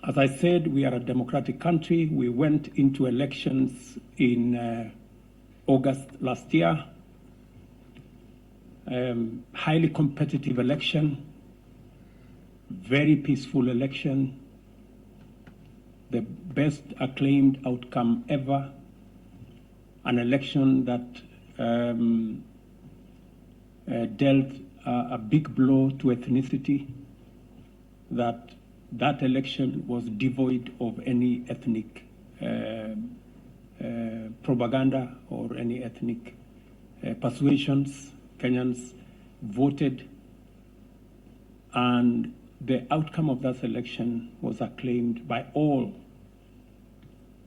As I said, we are a democratic country. We went into elections in August last year. Highly competitive election, very peaceful election, the best acclaimed outcome ever, an election that dealt a big blow to ethnicity, that election was devoid of any ethnic propaganda or any ethnic persuasions. Kenyans voted, and the outcome of that election was acclaimed by all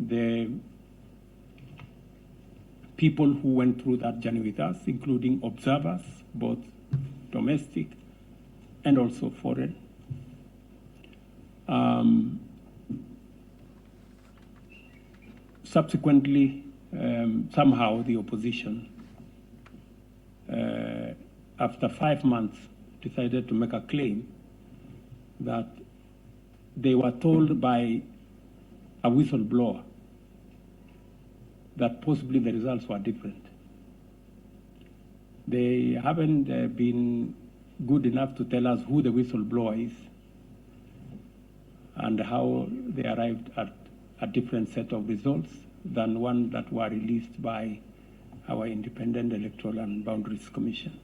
the people who went through that journey with us, including observers, both domestic and also foreign. Subsequently, somehow the opposition, after 5 months, decided to make a claim that they were told by a whistleblower that possibly the results were different. They haven't been good enough to tell us who the whistleblower is and how they arrived at a different set of results than one that were released by our Independent Electoral and Boundaries Commission.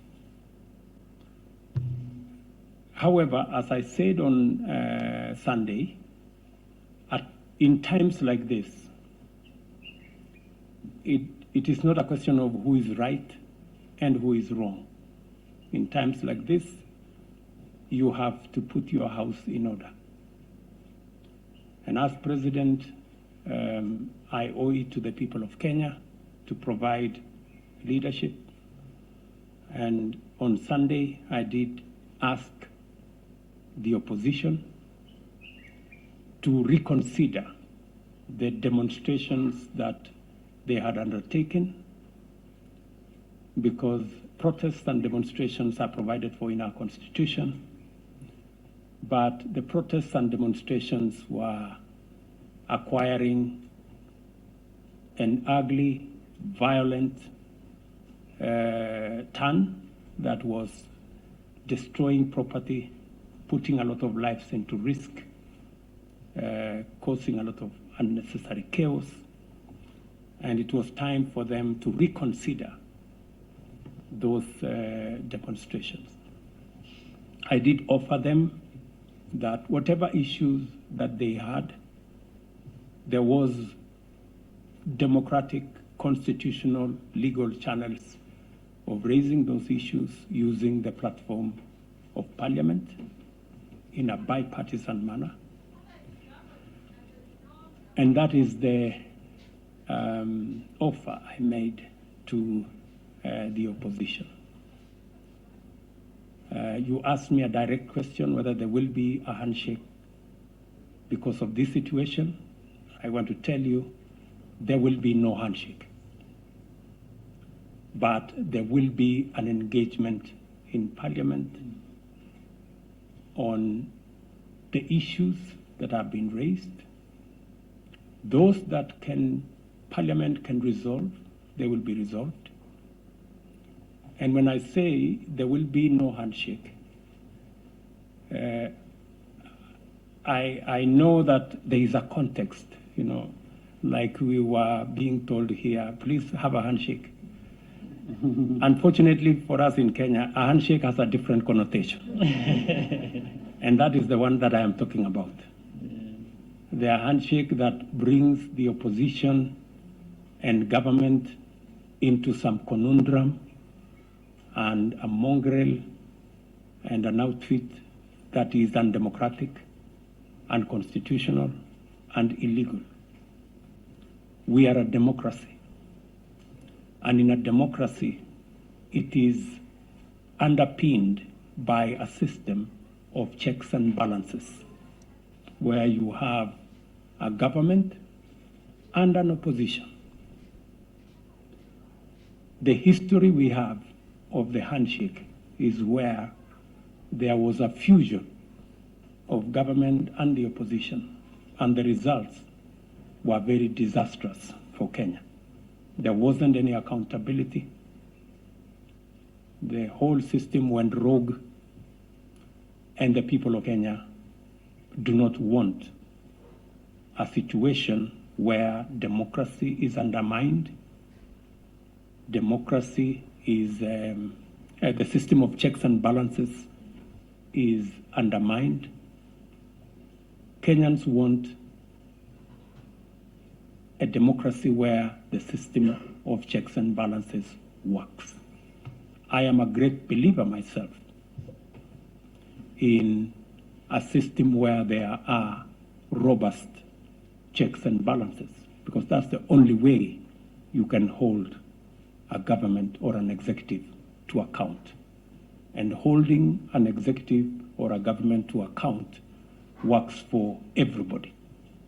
However, as I said on Sunday, in times like this, it is not a question of who is right and who is wrong. In times like this, you have to put your house in order. And as president, I owe it to the people of Kenya to provide leadership. And on Sunday, I did ask the opposition to reconsider the demonstrations that they had undertaken, because protests and demonstrations are provided for in our constitution, but the protests and demonstrations were acquiring an ugly, violent turn that was destroying property, putting a lot of lives into risk, causing a lot of unnecessary chaos. And it was time for them to reconsider those demonstrations. I did offer them that whatever issues that they had, there was democratic, constitutional, legal channels of raising those issues using the platform of Parliament in a bipartisan manner. And that is the offer I made to the opposition. You asked me a direct question whether there will be a handshake because of this situation. I want to tell you there will be no handshake, but there will be an engagement in Parliament on the issues that have been raised. Those that Parliament can resolve, they will be resolved. And when I say there will be no handshake, I know that there is a context, like we were being told here, please have a handshake. Unfortunately for us in Kenya, a handshake has a different connotation. And that is the one that I am talking about. The handshake that brings the opposition and government into some conundrum and a mongrel and an outfit that is undemocratic, unconstitutional, and illegal. We are a democracy. And in a democracy, it is underpinned by a system of checks and balances, where you have a government and an opposition. The history we have of the handshake is where there was a fusion of government and the opposition. and the results were very disastrous for Kenya. There wasn't any accountability. The whole system went rogue, and the people of Kenya do not want a situation where democracy is undermined. Democracy is, the system of checks and balances is undermined. Kenyans want a democracy where the system of checks and balances works. I am a great believer myself in a system where there are robust checks and balances, because that's the only way you can hold a government or an executive to account. And holding an executive or a government to account works for everybody.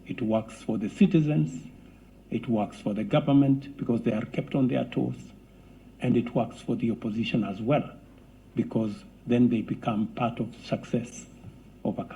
It works for the citizens, it works for the government because they are kept on their toes, and it works for the opposition as well, because then they become part of success of a country.